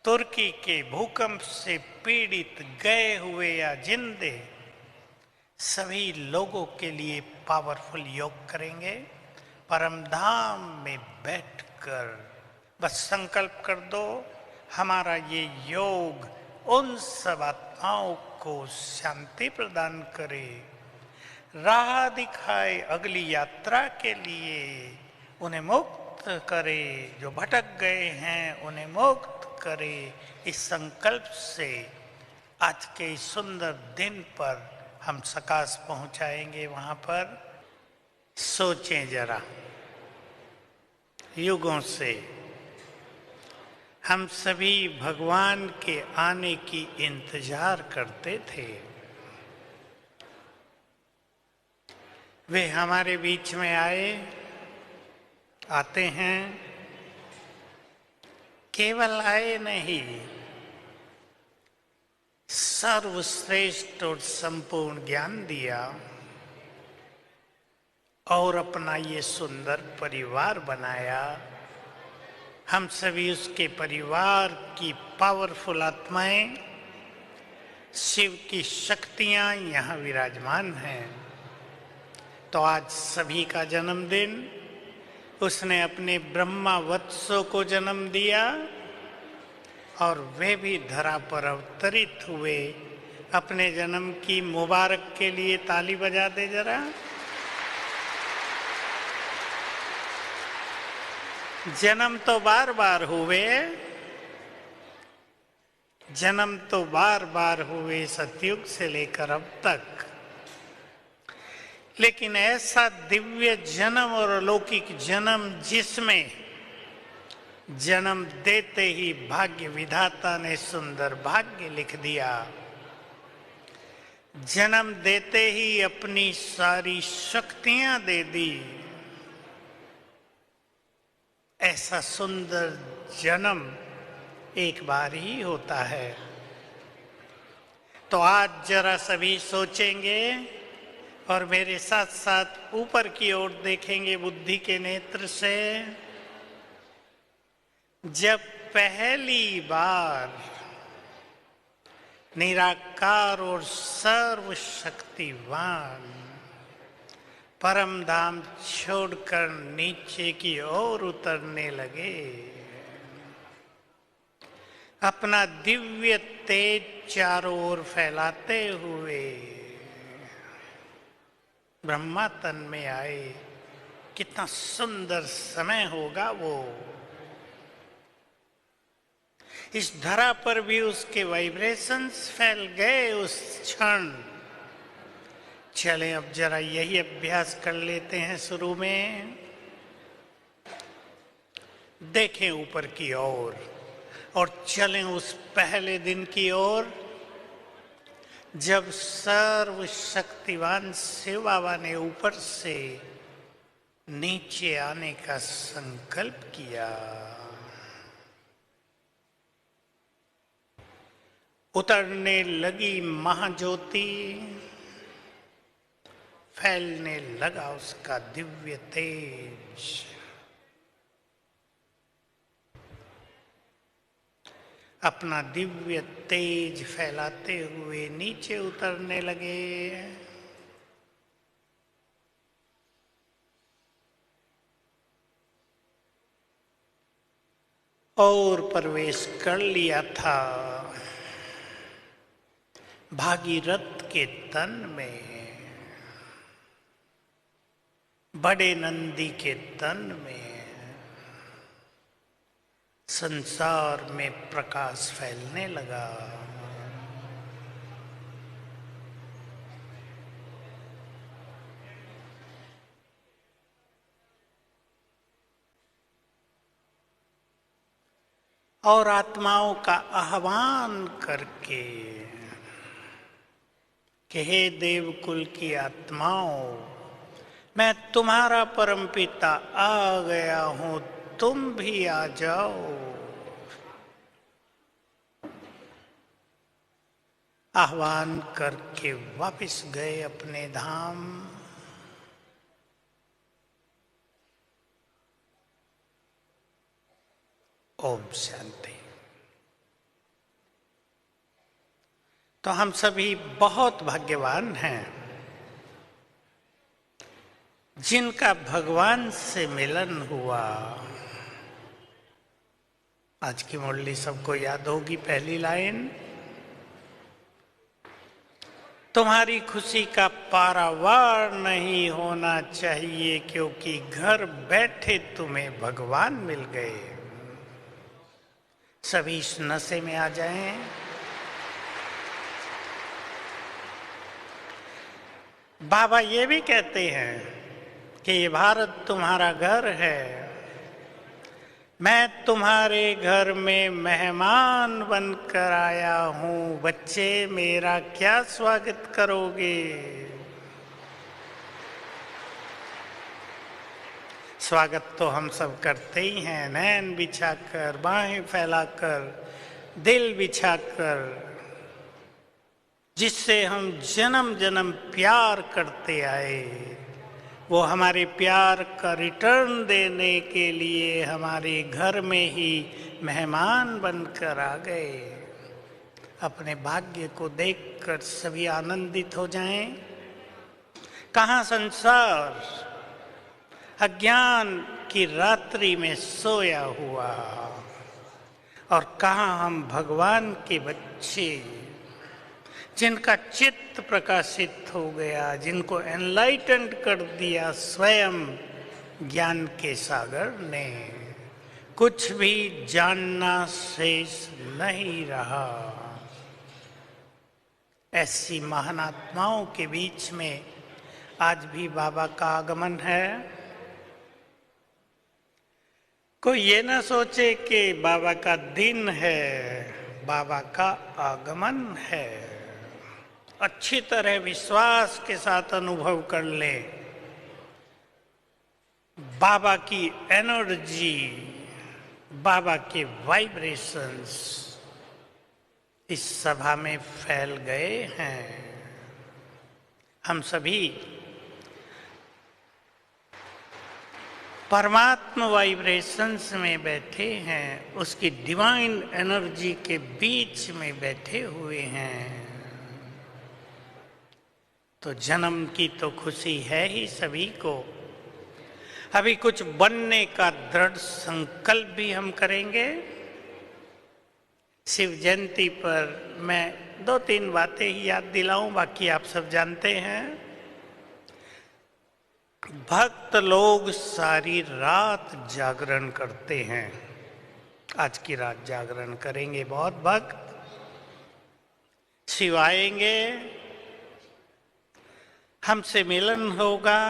तुर्की के भूकंप से पीड़ित गए हुए या जिंदे सभी लोगों के लिए पावरफुल योग करेंगे। परम धाम में बैठकर बस संकल्प कर दो, हमारा ये योग उन सब आत्माओं को शांति प्रदान करे, राह दिखाए अगली यात्रा के लिए, उन्हें मुक्त करे, जो भटक गए हैं उन्हें मुक्त करे। इस संकल्प से आज के इस सुंदर दिन पर हम सकाश पहुंचाएंगे। वहां पर सोचें जरा, युगों से हम सभी भगवान के आने की इंतजार करते थे। वे हमारे बीच में आते हैं, केवल आए नहीं, सर्वश्रेष्ठ और संपूर्ण ज्ञान दिया और अपना ये सुंदर परिवार बनाया। हम सभी उसके परिवार की पावरफुल आत्माएं, शिव की शक्तियां यहाँ विराजमान हैं। तो आज सभी का जन्मदिन, उसने अपने ब्रह्मा वत्सों को जन्म दिया और वे भी धरा पर अवतरित हुए। अपने जन्म की मुबारक के लिए ताली बजा दे जरा। जन्म तो बार बार हुए, जन्म तो बार बार हुए सतयुग से लेकर अब तक, लेकिन ऐसा दिव्य जन्म और अलौकिक जन्म जिसमें जन्म देते ही भाग्य विधाता ने सुंदर भाग्य लिख दिया, जन्म देते ही अपनी सारी शक्तियां दे दी। ऐसा सुंदर जन्म एक बार ही होता है। तो आज जरा सभी सोचेंगे और मेरे साथ साथ ऊपर की ओर देखेंगे बुद्धि के नेत्र से। जब पहली बार निराकार और सर्वशक्तिवान परम धाम छोड़कर नीचे की ओर उतरने लगे, अपना दिव्य तेज चारों ओर फैलाते हुए ब्रह्मा तन में आए, कितना सुंदर समय होगा वो। इस धरा पर भी उसके वाइब्रेशंस फैल गए उस क्षण। चलें अब जरा यही अभ्यास कर लेते हैं। शुरू में देखें ऊपर की ओर और चलें उस पहले दिन की ओर जब सर्वशक्तिवान शिव बाबा ने ऊपर से नीचे आने का संकल्प किया। उतरने लगी महाज्योति, फैलने लगा उसका दिव्य तेज। अपना दिव्य तेज फैलाते हुए नीचे उतरने लगे। और प्रवेश कर लिया था भागीरथ के तन में, बड़े नंदी के तन में। संसार में प्रकाश फैलने लगा। और आत्माओं का आह्वान करके कि हे देवकुल की आत्माओं, मैं तुम्हारा परमपिता आ गया हूं, तुम भी आ जाओ। आह्वान करके वापस गए अपने धाम। ओम शांति। तो हम सभी बहुत भाग्यवान हैं जिनका भगवान से मिलन हुआ। आज की मुरली सबको याद होगी, पहली लाइन, तुम्हारी खुशी का पारावार नहीं होना चाहिए क्योंकि घर बैठे तुम्हें भगवान मिल गए। सभी इस नशे में आ जाएं। बाबा ये भी कहते हैं कि ये भारत तुम्हारा घर है, मैं तुम्हारे घर में मेहमान बनकर आया हूं, बच्चे मेरा क्या स्वागत करोगे। स्वागत तो हम सब करते ही हैं, नैन बिछाकर, बाहें फैलाकर, दिल बिछाकर, जिससे हम जन्म जन्म प्यार करते आए, वो हमारे प्यार का रिटर्न देने के लिए हमारे घर में ही मेहमान बनकर आ गए। अपने भाग्य को देखकर सभी आनंदित हो जाएं। कहाँ संसार अज्ञान की रात्रि में सोया हुआ, और कहाँ हम भगवान के बच्चे जिनका चित्त प्रकाशित हो गया, जिनको एनलाइटेंड कर दिया स्वयं ज्ञान के सागर ने। कुछ भी जानना शेष नहीं रहा। ऐसी महान आत्माओं के बीच में आज भी बाबा का आगमन है। कोई ये ना सोचे कि बाबा का दिन है, बाबा का आगमन है। अच्छी तरह विश्वास के साथ अनुभव कर ले बाबा की एनर्जी, बाबा के वाइब्रेशंस इस सभा में फैल गए हैं। हम सभी परमात्मा वाइब्रेशंस में बैठे हैं, उसकी डिवाइन एनर्जी के बीच में बैठे हुए हैं। तो जन्म की तो खुशी है ही सभी को। अभी कुछ बनने का दृढ़ संकल्प भी हम करेंगे। शिव जयंती पर मैं 2-3 बातें ही याद दिलाऊं, बाकी आप सब जानते हैं। भक्त लोग सारी रात जागरण करते हैं। आज की रात जागरण करेंगे बहुत भक्त। शिव आएंगे, हमसे मिलन होगा,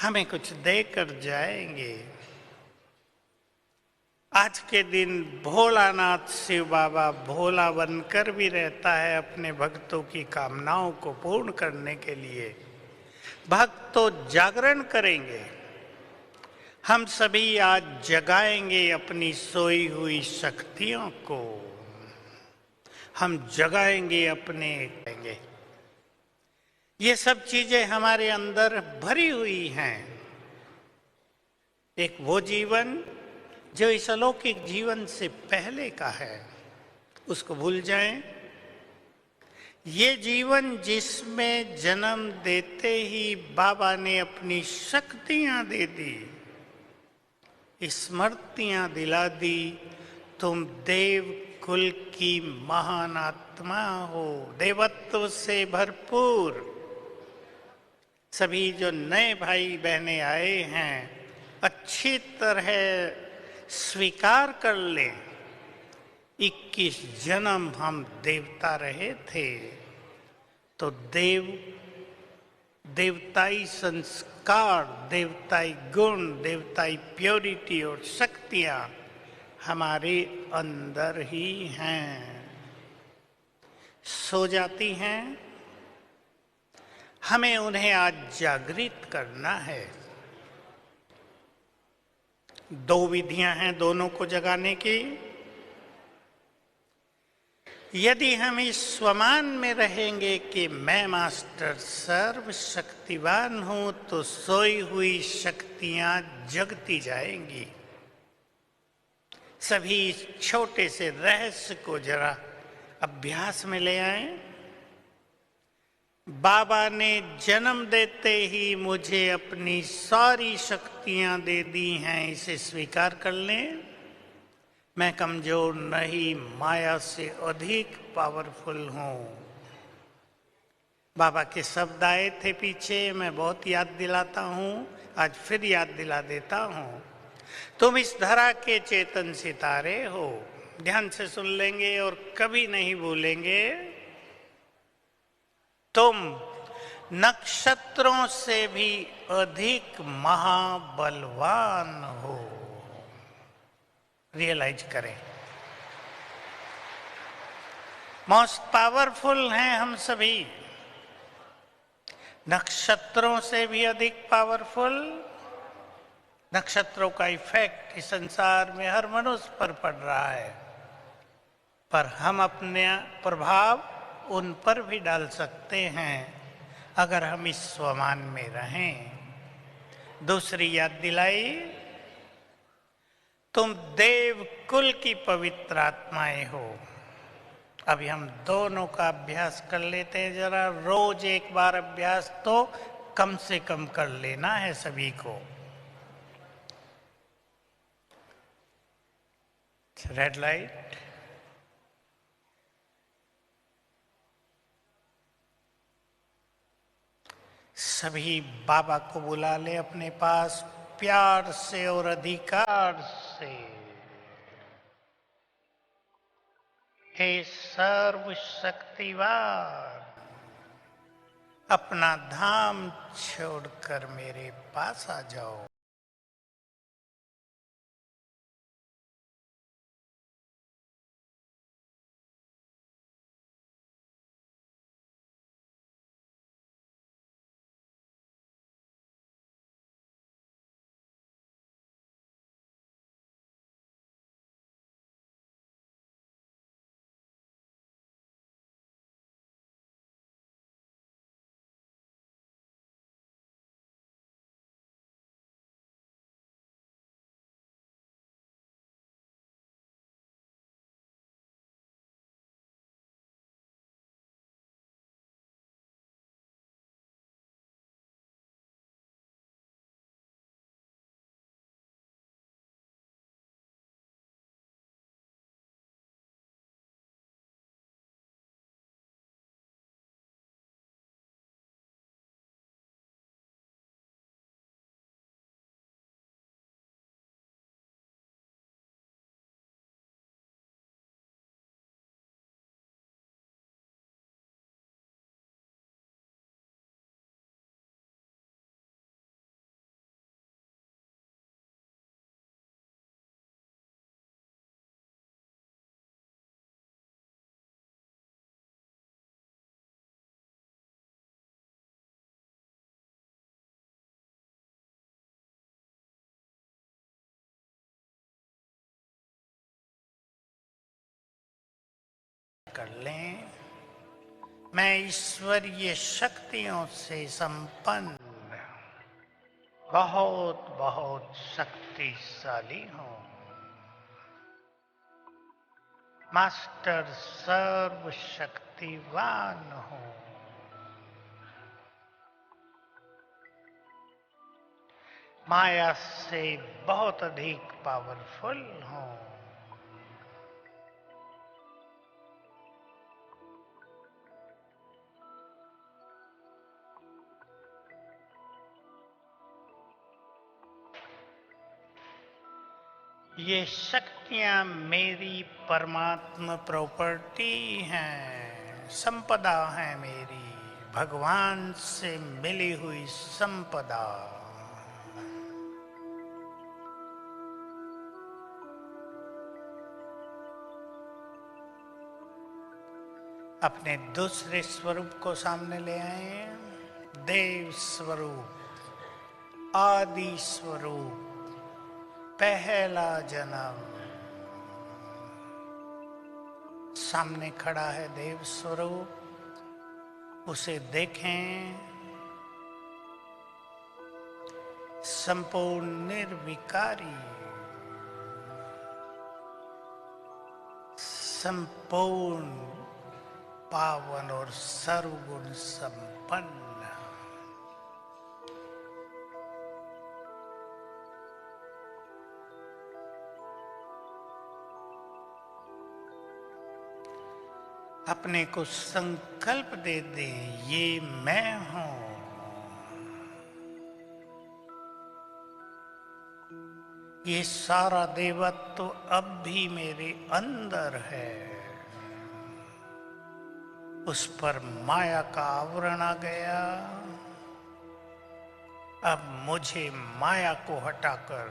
हमें कुछ देकर जाएंगे। आज के दिन भोलानाथ शिव बाबा भोला बनकर भी रहता है अपने भक्तों की कामनाओं को पूर्ण करने के लिए। भक्त तो जागरण करेंगे। हम सभी आज जगाएंगे अपनी सोई हुई शक्तियों को। हम जगाएंगे अपने ये सब चीजें हमारे अंदर भरी हुई हैं। एक वो जीवन जो इस अलौकिक जीवन से पहले का है, उसको भूल जाएं। ये जीवन जिसमें जन्म देते ही बाबा ने अपनी शक्तियां दे दी, स्मृतियां दिला दी, तुम देव कुल की महान आत्मा हो, देवत्व से भरपूर। सभी जो नए भाई बहनें आए हैं, अच्छी तरह स्वीकार कर लें, 21 जन्म हम देवता रहे थे, तो देवताई संस्कार, देवताई गुण, देवताई प्योरिटी और शक्तियां हमारे अंदर ही हैं। सो जाती हैं, हमें उन्हें आज जागृत करना है। 2 विधियां हैं दोनों को जगाने की। यदि हम इस स्वमान में रहेंगे कि मैं मास्टर सर्वशक्तिवान हूं, तो सोई हुई शक्तियां जगती जाएंगी। सभी इस छोटे से रहस्य को जरा अभ्यास में ले आए। बाबा ने जन्म देते ही मुझे अपनी सारी शक्तियां दे दी हैं, इसे स्वीकार कर लें। मैं कमजोर नहीं, माया से अधिक पावरफुल हूं। बाबा के शब्द आए थे पीछे, मैं बहुत याद दिलाता हूं, आज फिर याद दिला देता हूं। तुम इस धरा के चेतन सितारे हो। ध्यान से सुन लेंगे और कभी नहीं भूलेंगे। तुम नक्षत्रों से भी अधिक महाबलवान हो। रियलाइज करें, मोस्ट पावरफुल हैं हम सभी, नक्षत्रों से भी अधिक पावरफुल। नक्षत्रों का इफेक्ट इस संसार में हर मनुष्य पर पड़ रहा है, पर हम अपने प्रभाव उन पर भी डाल सकते हैं अगर हम इस स्वमान में रहें। दूसरी याद दिलाई, तुम देव कुल की पवित्र आत्माएं हो। अभी हम दोनों का अभ्यास कर लेते हैं जरा। रोज एक बार अभ्यास तो कम से कम कर लेना है सभी को। Red light. सभी बाबा को बुला ले अपने पास, प्यार से और अधिकार से। हे सर्वशक्तिवान, अपना धाम छोड़कर मेरे पास आ जाओ। कर लें। मैं ईश्वरीय शक्तियों से संपन्न बहुत बहुत शक्तिशाली हूं। मास्टर सर्वशक्तिवान हूं। माया से बहुत अधिक पावरफुल हूं। ये शक्तियां मेरी परमात्मा प्रॉपर्टी हैं, संपदा है मेरी, भगवान से मिली हुई संपदा। अपने दूसरे स्वरूप को सामने ले आए। देव स्वरूप, आदि स्वरूप, पहला जन्म। सामने खड़ा है देव स्वरूप, उसे देखें। संपूर्ण निर्विकारी, संपूर्ण पावन और सर्वगुण संपन्न अपने को संकल्प दे दे, ये मैं हूं। ये सारा देवत्व तो अब भी मेरे अंदर है। उस पर माया का आवरण आ गया। अब मुझे माया को हटाकर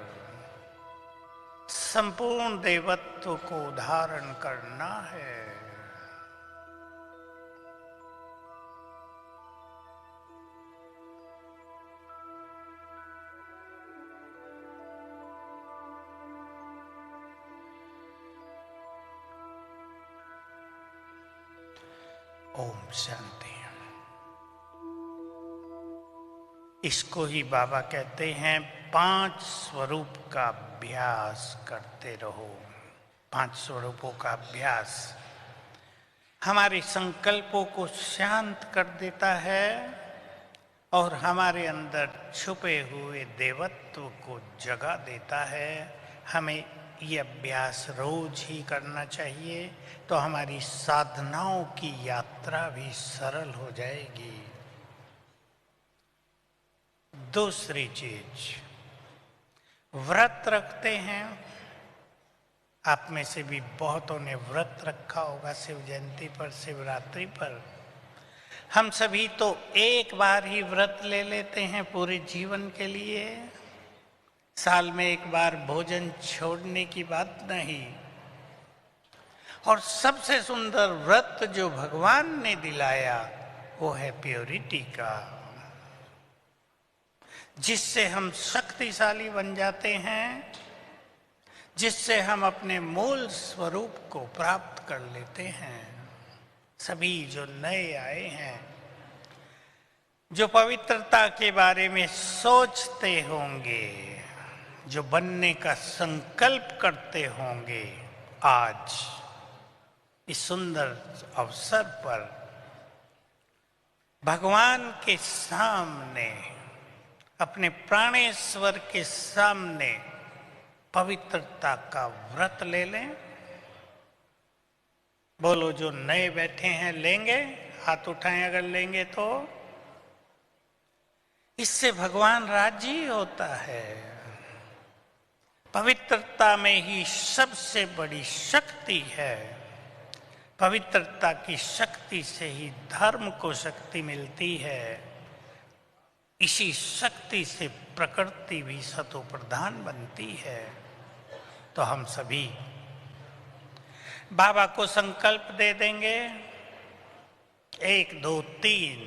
संपूर्ण देवत्व को धारण करना है। ओम शांति। इसको ही बाबा कहते हैं 5 स्वरूप का अभ्यास करते रहो। 5 स्वरूपों का अभ्यास हमारे संकल्पों को शांत कर देता है और हमारे अंदर छुपे हुए देवत्व को जगा देता है। हमें ये अभ्यास रोज ही करना चाहिए, तो हमारी साधनाओं की यात्रा भी सरल हो जाएगी। दूसरी चीज, व्रत रखते हैं। आप में से भी बहुतों ने व्रत रखा होगा शिव जयंती पर, शिवरात्रि पर। हम सभी तो एक बार ही व्रत ले लेते हैं पूरे जीवन के लिए। साल में एक बार भोजन छोड़ने की बात नहीं। और सबसे सुंदर व्रत जो भगवान ने दिलाया वो है प्योरिटी का, जिससे हम शक्तिशाली बन जाते हैं, जिससे हम अपने मूल स्वरूप को प्राप्त कर लेते हैं। सभी जो नए आए हैं, जो पवित्रता के बारे में सोचते होंगे, जो बनने का संकल्प करते होंगे, आज इस सुंदर अवसर पर भगवान के सामने, अपने प्राणेश्वर के सामने पवित्रता का व्रत ले लें। बोलो, जो नए बैठे हैं लेंगे? हाथ उठाएं अगर लेंगे तो। इससे भगवान राजी होता है। पवित्रता में ही सबसे बड़ी शक्ति है। पवित्रता की शक्ति से ही धर्म को शक्ति मिलती है। इसी शक्ति से प्रकृति भी सतो प्रधान बनती है। तो हम सभी बाबा को संकल्प दे देंगे, 1 2 3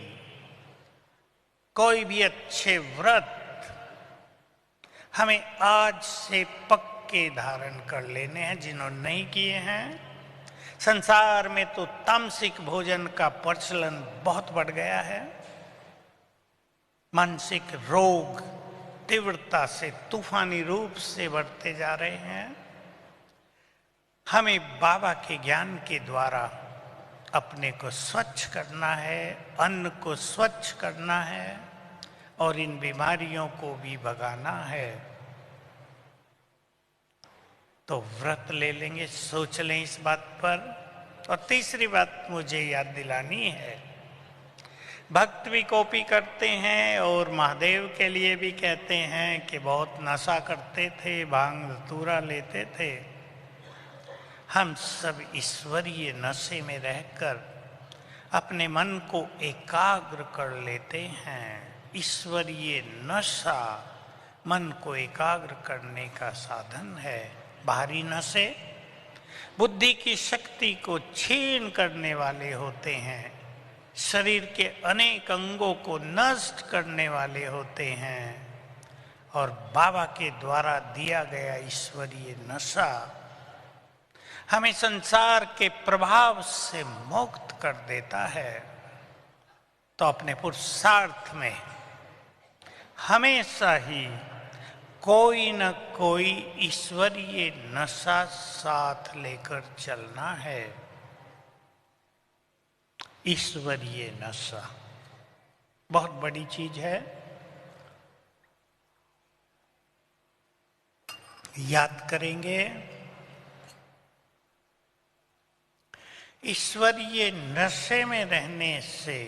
कोई भी अच्छे व्रत हमें आज से पक्के धारण कर लेने हैं, जिन्होंने नहीं किए हैं। संसार में तो तामसिक भोजन का प्रचलन बहुत बढ़ गया है। मानसिक रोग तीव्रता से, तूफानी रूप से बढ़ते जा रहे हैं। हमें बाबा के ज्ञान के द्वारा अपने को स्वच्छ करना है, अन्न को स्वच्छ करना है और इन बीमारियों को भी भगाना है। तो व्रत ले लेंगे, सोच लें इस बात पर। और तीसरी बात मुझे याद दिलानी है, भक्त भी कॉपी करते हैं और महादेव के लिए भी कहते हैं कि बहुत नशा करते थे, भांग धतूरा लेते थे। हम सब ईश्वरीय नशे में रहकर अपने मन को एकाग्र कर लेते हैं। ईश्वरीय नशा मन को एकाग्र करने का साधन है। बाहरी नशे बुद्धि की शक्ति को छीन करने वाले होते हैं, शरीर के अनेक अंगों को नष्ट करने वाले होते हैं। और बाबा के द्वारा दिया गया ईश्वरीय नशा हमें संसार के प्रभाव से मुक्त कर देता है। तो अपने पुरुषार्थ में हमेशा ही कोई न कोई ईश्वरीय नशा साथ लेकर चलना है। ईश्वरीय नशा बहुत बड़ी चीज है। याद करेंगे, ईश्वरीय नशे में रहने से,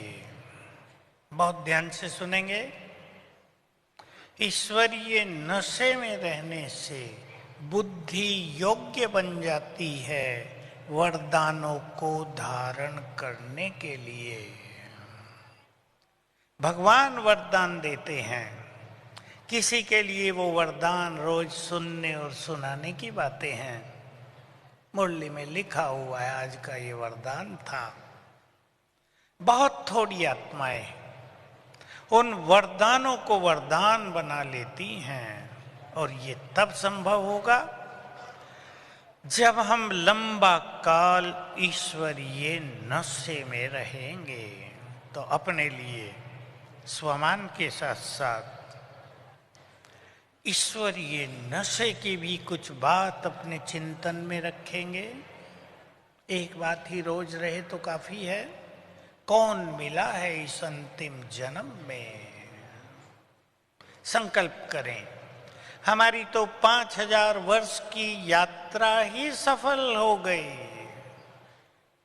बहुत ध्यान से सुनेंगे, ईश्वरीय नशे में रहने से बुद्धि योग्य बन जाती है वरदानों को धारण करने के लिए। भगवान वरदान देते हैं, किसी के लिए वो वरदान रोज सुनने और सुनाने की बातें हैं। मुरली में लिखा हुआ है, आज का ये वरदान था। बहुत थोड़ी आत्माएं उन वरदानों को वरदान बना लेती हैं, और ये तब संभव होगा जब हम लंबा काल ईश्वरीय नशे में रहेंगे। तो अपने लिए स्वमान के साथ साथ ईश्वरीय नशे की भी कुछ बात अपने चिंतन में रखेंगे। एक बात ही रोज रहे तो काफी है। कौन मिला है इस अंतिम जन्म में? संकल्प करें, हमारी तो 5000 वर्ष की यात्रा ही सफल हो गई।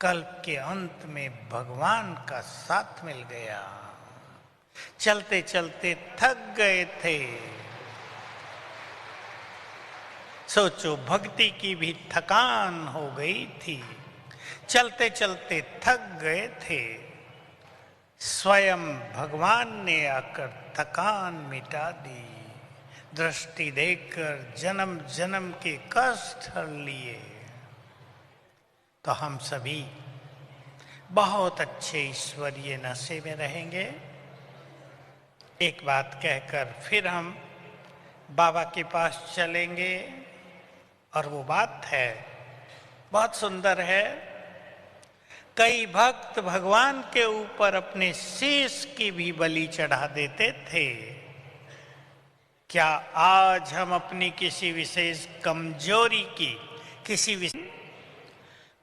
कल्प के अंत में भगवान का साथ मिल गया। चलते चलते थक गए थे। सोचो, भक्ति की भी थकान हो गई थी। चलते चलते थक गए थे। स्वयं भगवान ने आकर थकान मिटा दी। दृष्टि देकर जन्म जन्म के कष्ट हर लिए। तो हम सभी बहुत अच्छे ईश्वरीय नशे में रहेंगे। एक बात कहकर फिर हम बाबा के पास चलेंगे, और वो बात है, बहुत सुंदर है। कई भक्त भगवान के ऊपर अपने शीश की भी बलि चढ़ा देते थे। क्या आज हम अपनी किसी विशेष कमजोरी की,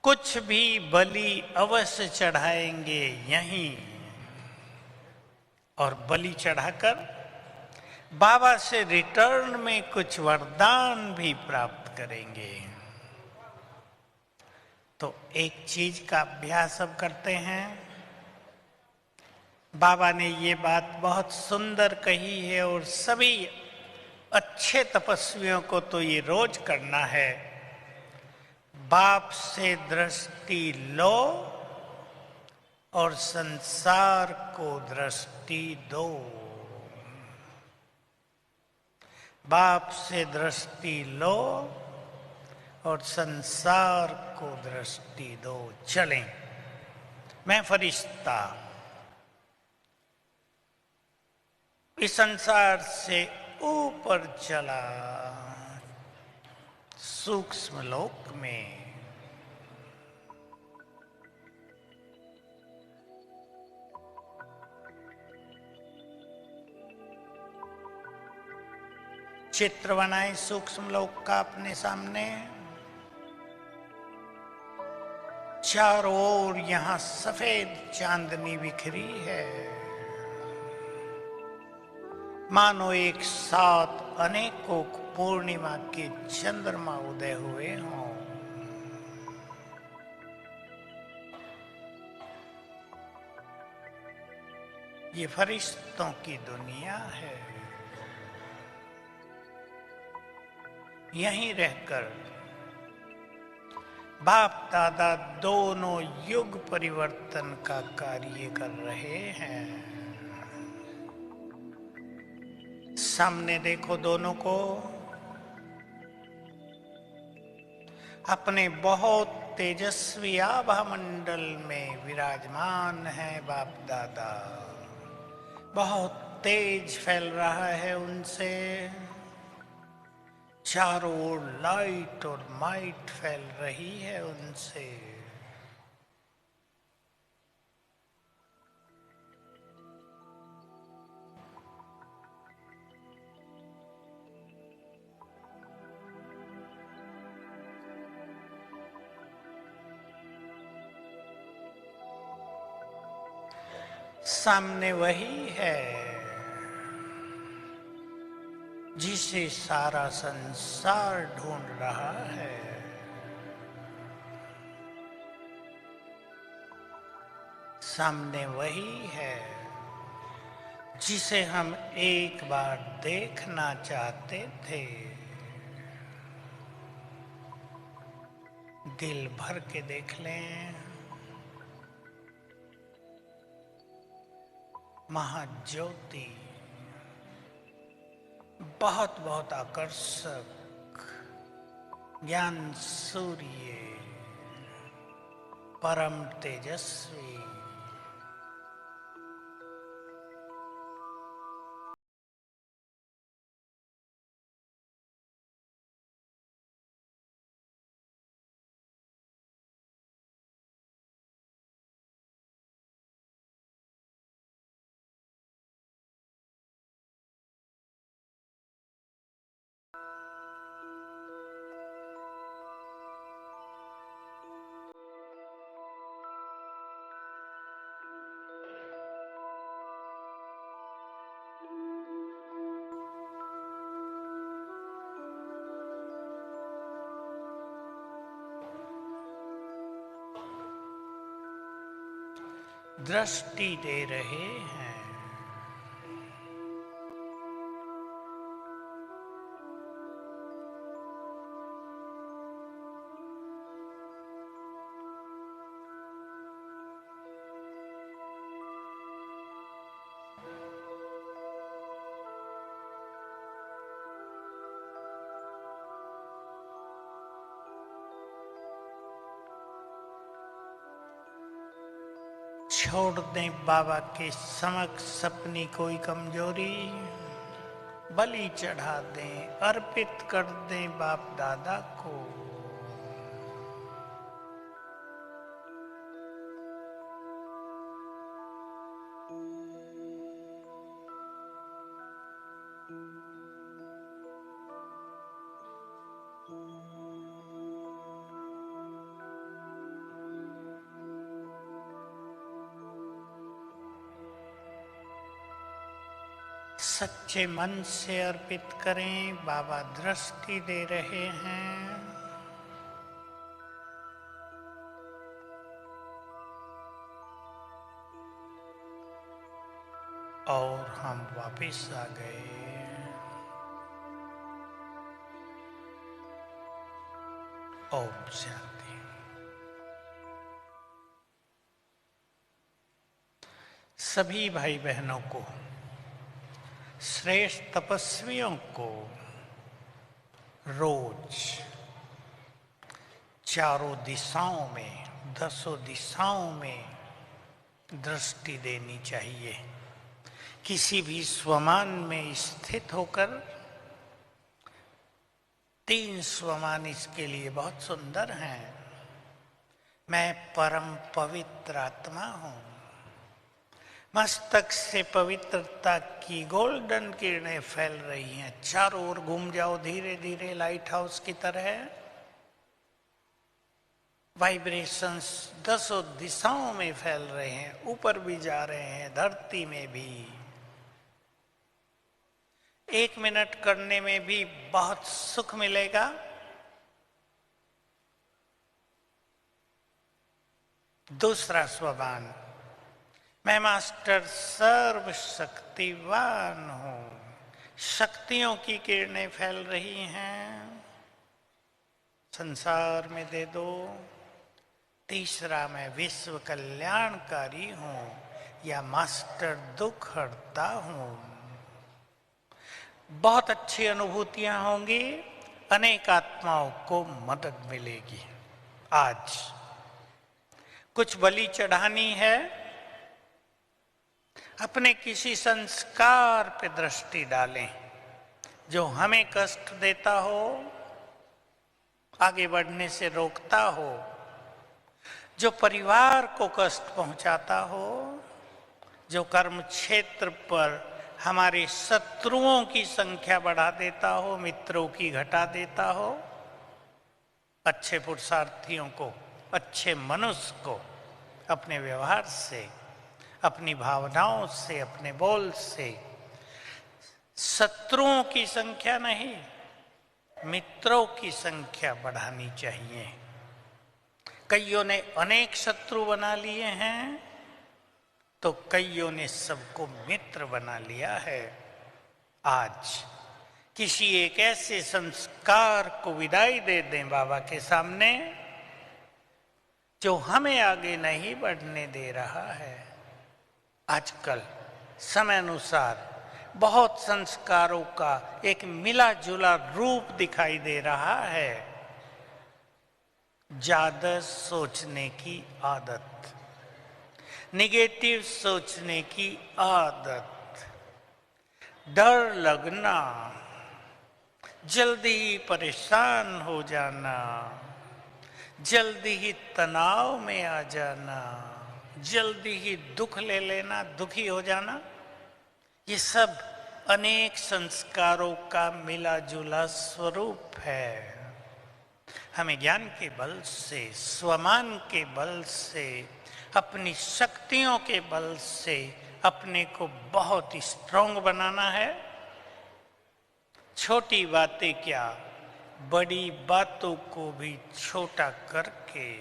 कुछ भी बलि अवश्य चढ़ाएंगे यहीं, और बलि चढ़ाकर बाबा से रिटर्न में कुछ वरदान भी प्राप्त करेंगे। तो एक चीज का अभ्यास अब करते हैं। बाबा ने ये बात बहुत सुंदर कही है, और सभी अच्छे तपस्वियों को तो ये रोज करना है। बाप से दृष्टि लो और संसार को दृष्टि दो। बाप से दृष्टि लो और संसार को दृष्टि दो। चलें, मैं फरिश्ता इस संसार से ऊपर चला, सूक्ष्म लोक में। चित्र बनाए सूक्ष्म लोक का अपने सामने। चारों ओर यहां सफेद चांदनी बिखरी है, मानो एक साथ अनेकों पूर्णिमा के चंद्रमा उदय हुए हों। ये फरिश्तों की दुनिया है। यहीं रहकर बाप दादा दोनों युग परिवर्तन का कार्य कर रहे हैं। सामने देखो दोनों को। अपने बहुत तेजस्वी आभा मंडल में विराजमान है बाप दादा। बहुत तेज फैल रहा है उनसे। चारों ओर लाइट और माइट फैल रही है उनसे। सामने वही है जिसे सारा संसार ढूंढ रहा है। सामने वही है जिसे हम एक बार देखना चाहते थे। दिल भर के देख लें। महाज्योति बहुत बहुत आकर्षक, ज्ञान सूर्य, परम तेजस्वी, दृष्टि दे रहे हैं। छोड़ दें बाबा के समक्ष अपनी कोई कमजोरी, बलि चढ़ा दें, अर्पित कर दें बाप दादा को। सच्चे मन से अर्पित करें। बाबा दृष्टि दे रहे हैं। और हम वापिस आ गए। ओम शांति। सभी भाई बहनों को, श्रेष्ठ तपस्वियों को रोज चारों दिशाओं में, 10 दिशाओं में दृष्टि देनी चाहिए। किसी भी स्वमान में स्थित होकर, 3 स्वमान इसके लिए बहुत सुंदर हैं। मैं परम पवित्र आत्मा हूं। मस्तक से पवित्रता की गोल्डन किरणें फैल रही हैं। चारों ओर घूम जाओ धीरे धीरे, लाइट हाउस की तरह। वाइब्रेशंस 10 दिशाओं में फैल रहे हैं, ऊपर भी जा रहे हैं, धरती में भी। 1 मिनट करने में भी बहुत सुख मिलेगा। दूसरा स्वमान, मैं मास्टर सर्वशक्तिवान हूं। शक्तियों की किरणें फैल रही हैं, संसार में दे दो। तीसरा, मैं विश्व कल्याणकारी हूं या मास्टर दुख हरता हूं। बहुत अच्छी अनुभूतियां होंगी। अनेक आत्माओं को मदद मिलेगी। आज कुछ बलि चढ़ानी है। अपने किसी संस्कार पे दृष्टि डालें जो हमें कष्ट देता हो, आगे बढ़ने से रोकता हो, जो परिवार को कष्ट पहुंचाता हो, जो कर्म क्षेत्र पर हमारे शत्रुओं की संख्या बढ़ा देता हो, मित्रों की घटा देता हो। अच्छे पुरुषार्थियों को, अच्छे मनुष्य को अपने व्यवहार से, अपनी भावनाओं से, अपने बोल से शत्रुओं की संख्या नहीं, मित्रों की संख्या बढ़ानी चाहिए। कईयों ने अनेक शत्रु बना लिए हैं, तो कईयों ने सबको मित्र बना लिया है। आज किसी एक ऐसे संस्कार को विदाई दे दें बाबा के सामने जो हमें आगे नहीं बढ़ने दे रहा है। आजकल समय अनुसार बहुत संस्कारों का एक मिला जुला रूप दिखाई दे रहा है। ज्यादा सोचने की आदत, निगेटिव सोचने की आदत, डर लगना, जल्दी ही परेशान हो जाना, जल्दी ही तनाव में आ जाना, जल्दी ही दुख ले लेना, दुखी हो जाना, ये सब अनेक संस्कारों का मिला जुला स्वरूप है। हमें ज्ञान के बल से, स्वमान के बल से, अपनी शक्तियों के बल से अपने को बहुत स्ट्रांग बनाना है। छोटी बातें क्या, बड़ी बातों को भी छोटा करके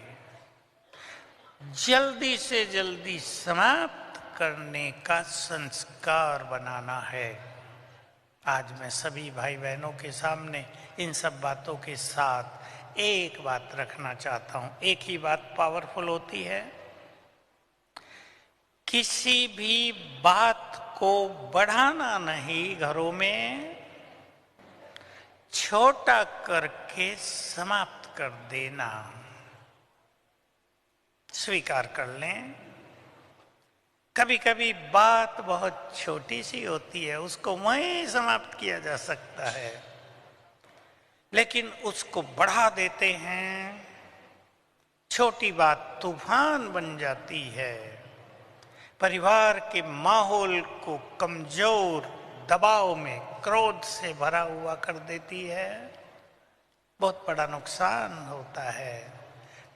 जल्दी से जल्दी समाप्त करने का संस्कार बनाना है। आज मैं सभी भाई बहनों के सामने इन सब बातों के साथ एक बात रखना चाहता हूं। एक ही बात पावरफुल होती है। किसी भी बात को बढ़ाना नहीं, घरों में छोटा करके समाप्त कर देना। स्वीकार कर लें, कभी कभी बात बहुत छोटी सी होती है, उसको वहीं समाप्त किया जा सकता है, लेकिन उसको बढ़ा देते हैं। छोटी बात तूफान बन जाती है, परिवार के माहौल को कमजोर, दबाव में, क्रोध से भरा हुआ कर देती है, बहुत बड़ा नुकसान होता है।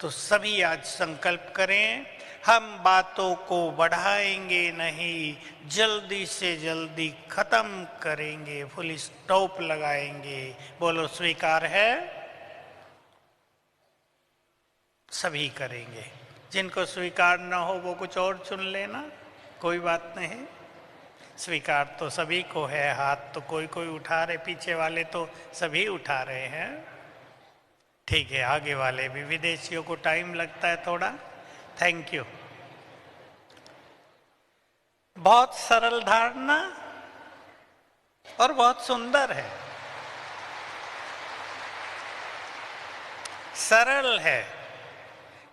तो सभी आज संकल्प करें, हम बातों को बढ़ाएंगे नहीं, जल्दी से जल्दी खत्म करेंगे, फुल स्टॉप लगाएंगे। बोलो स्वीकार है? सभी करेंगे। जिनको स्वीकार ना हो वो कुछ और चुन लेना, कोई बात नहीं। स्वीकार तो सभी को है। हाथ तो कोई कोई उठा रहे, पीछे वाले तो सभी उठा रहे हैं। ठीक है, आगे वाले भी, विदेशियों को टाइम लगता है थोड़ा। Thank you. बहुत सरल धारणा और बहुत सुंदर है। सरल है,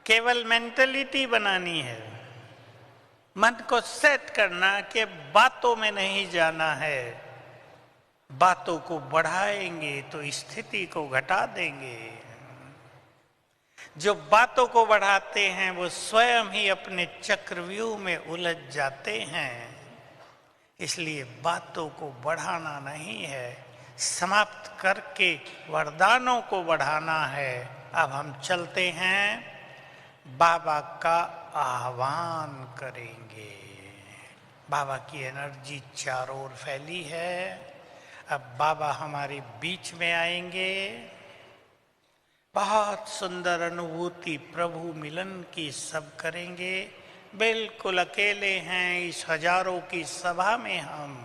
केवल मेंटलिटी बनानी है, मन को सेट करना कि बातों में नहीं जाना है। बातों को बढ़ाएंगे तो स्थिति को घटा देंगे। जो बातों को बढ़ाते हैं वो स्वयं ही अपने चक्रव्यूह में उलझ जाते हैं। इसलिए बातों को बढ़ाना नहीं है, समाप्त करके वरदानों को बढ़ाना है। अब हम चलते हैं, बाबा का आह्वान करेंगे। बाबा की एनर्जी चारों ओर फैली है। अब बाबा हमारे बीच में आएंगे। बहुत सुंदर अनुभूति प्रभु मिलन की सब करेंगे। बिल्कुल अकेले हैं इस हजारों की सभा में हम।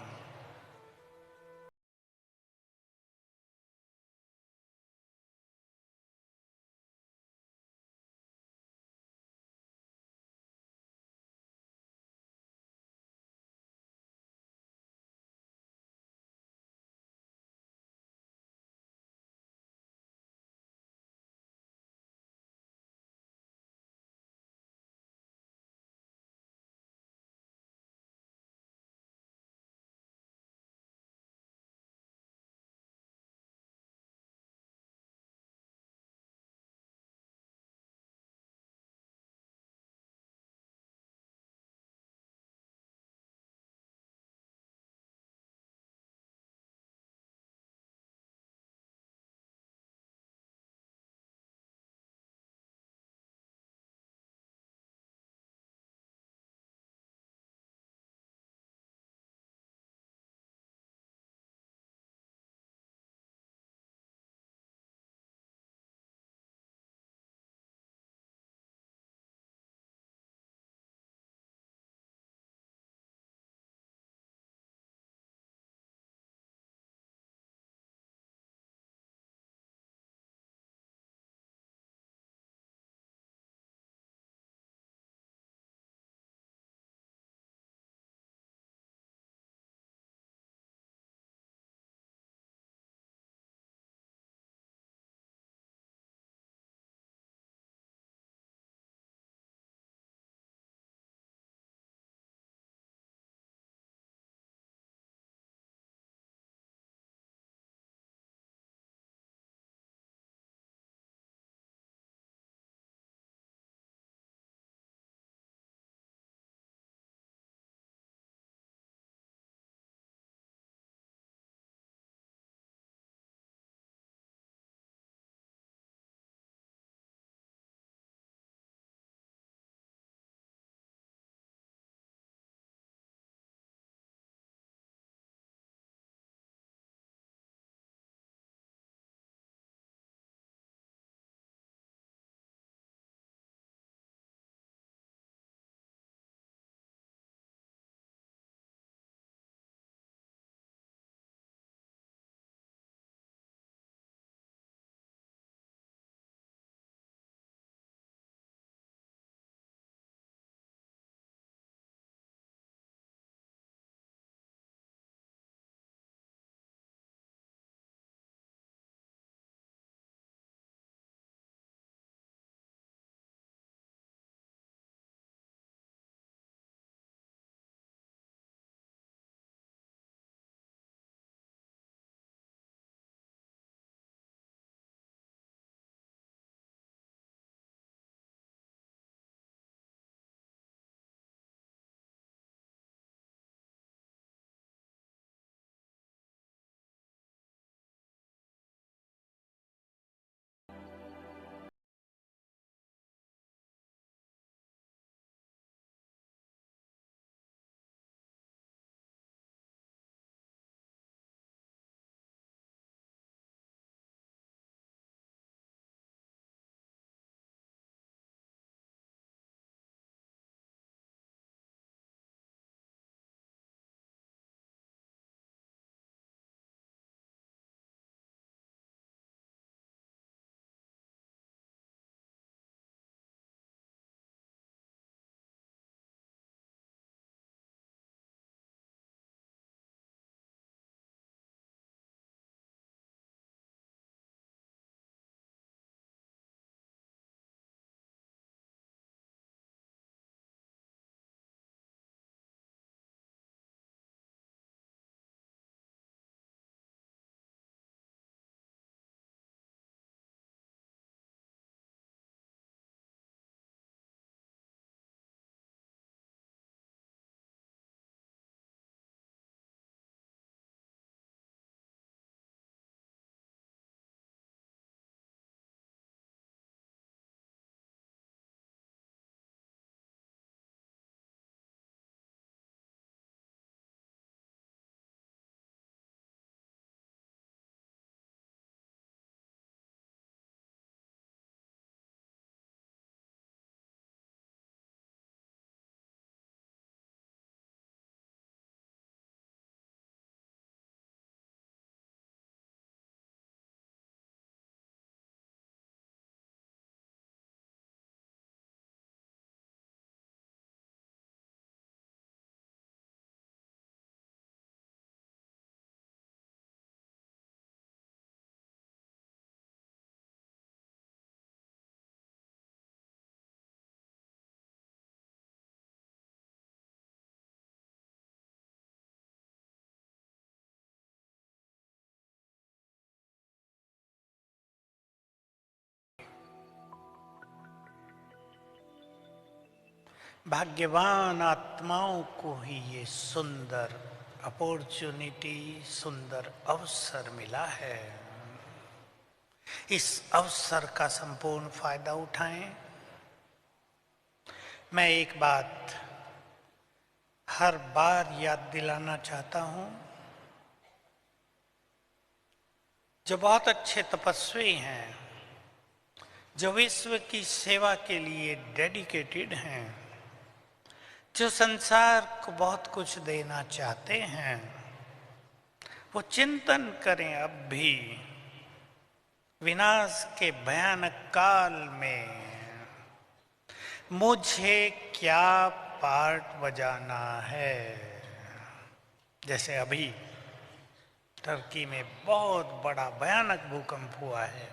भाग्यवान आत्माओं को ही ये सुंदर अपॉर्चुनिटी, सुंदर अवसर मिला है। इस अवसर का संपूर्ण फायदा उठाएं। मैं एक बात हर बार याद दिलाना चाहता हूं, जो बहुत अच्छे तपस्वी हैं, जो विश्व की सेवा के लिए डेडिकेटेड हैं, जो संसार को बहुत कुछ देना चाहते हैं, वो चिंतन करें अब भी विनाश के भयानक काल में मुझे क्या पार्ट बजाना है। जैसे अभी टर्की में बहुत बड़ा भयानक भूकंप हुआ है,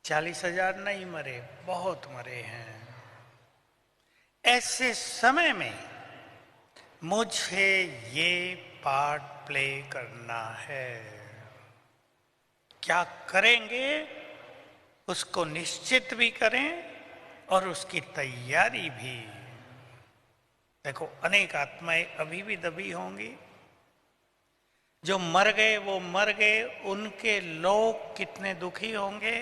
40,000 नहीं मरे, बहुत मरे हैं। ऐसे समय में मुझे ये पार्ट प्ले करना है। क्या करेंगे उसको निश्चित भी करें और उसकी तैयारी भी। देखो, अनेक आत्माएं अभी भी दबी होंगी। जो मर गए वो मर गए, उनके लोग कितने दुखी होंगे।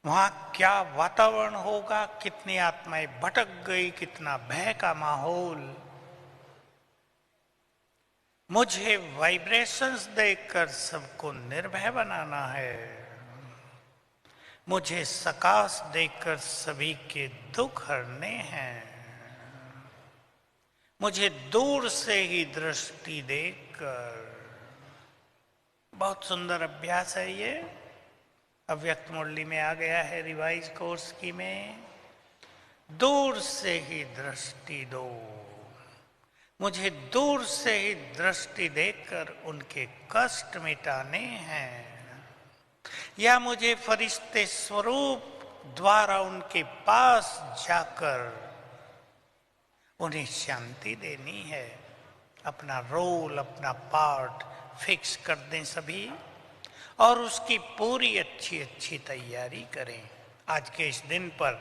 वहां क्या वातावरण होगा, कितनी आत्माएं भटक गई, कितना भय का माहौल। मुझे वाइब्रेशंस देकर सबको निर्भय बनाना है। मुझे सकाश देकर सभी के दुख हरने हैं। मुझे दूर से ही दृष्टि देकर, बहुत सुंदर अभ्यास है ये, अव्यक्त मुरली में आ गया है रिवाइज कोर्स की में। दूर से ही दृष्टि दो। मुझे दूर से ही दृष्टि देकर उनके कष्ट मिटाने हैं, या मुझे फरिश्ते स्वरूप द्वारा उनके पास जाकर उन्हें शांति देनी है। अपना रोल, अपना पार्ट फिक्स कर दें सभी और उसकी पूरी अच्छी अच्छी तैयारी करें। आज के इस दिन पर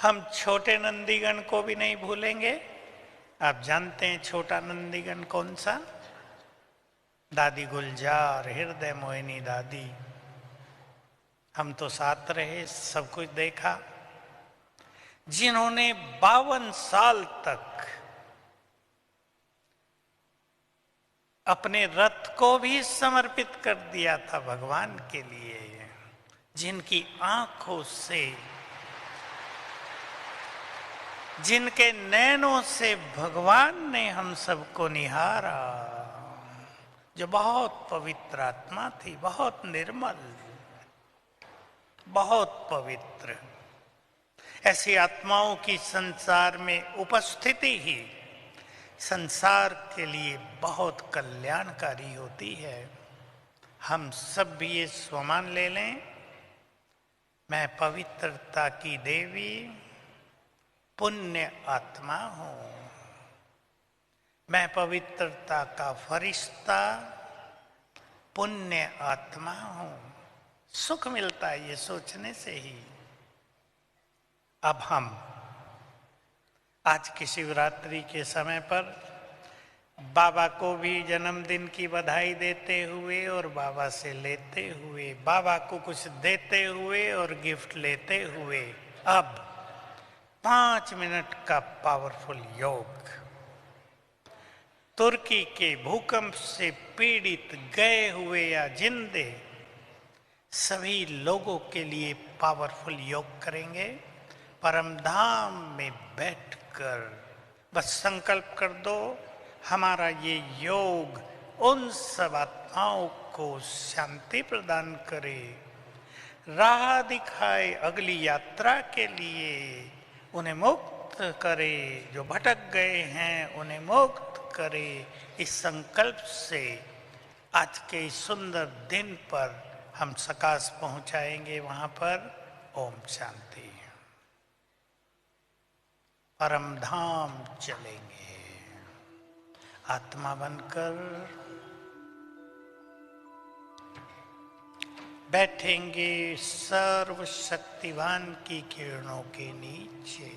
हम छोटे नंदीगण को भी नहीं भूलेंगे। आप जानते हैं छोटा नंदीगण कौन सा? दादी गुलजार, हृदय मोहिनी दादी। हम तो साथ रहे, सब कुछ देखा। जिन्होंने 52 साल तक अपने रथ को भी समर्पित कर दिया था भगवान के लिए, जिनकी आंखों से, जिनके नैनों से भगवान ने हम सबको निहारा, जो बहुत पवित्र आत्मा थी, बहुत निर्मल, बहुत पवित्र। ऐसी आत्माओं की संसार में उपस्थिति ही संसार के लिए बहुत कल्याणकारी होती है। हम सब भी ये स्वमान ले लें, मैं पवित्रता की देवी पुण्य आत्मा हूं। मैं पवित्रता का फरिश्ता पुण्य आत्मा हूं। सुख मिलता है ये सोचने से ही। अब हम आज की शिवरात्रि के समय पर बाबा को भी जन्मदिन की बधाई देते हुए और बाबा से लेते हुए, बाबा को कुछ देते हुए और गिफ्ट लेते हुए, अब 5 मिनट का पावरफुल योग। तुर्की के भूकंप से पीड़ित गए हुए या जिंदे सभी लोगों के लिए पावरफुल योग करेंगे। परम धाम में बैठकर बस संकल्प कर दो, हमारा ये योग उन सब आत्माओं को शांति प्रदान करे, राह दिखाए अगली यात्रा के लिए, उन्हें मुक्त करे, जो भटक गए हैं उन्हें मुक्त करे। इस संकल्प से आज के इस सुंदर दिन पर हम सकाश पहुंचाएंगे वहां पर। ओम शांति। परम धाम चलेंगे आत्मा बनकर। बैठेंगे सर्वशक्तिवान की किरणों के नीचे।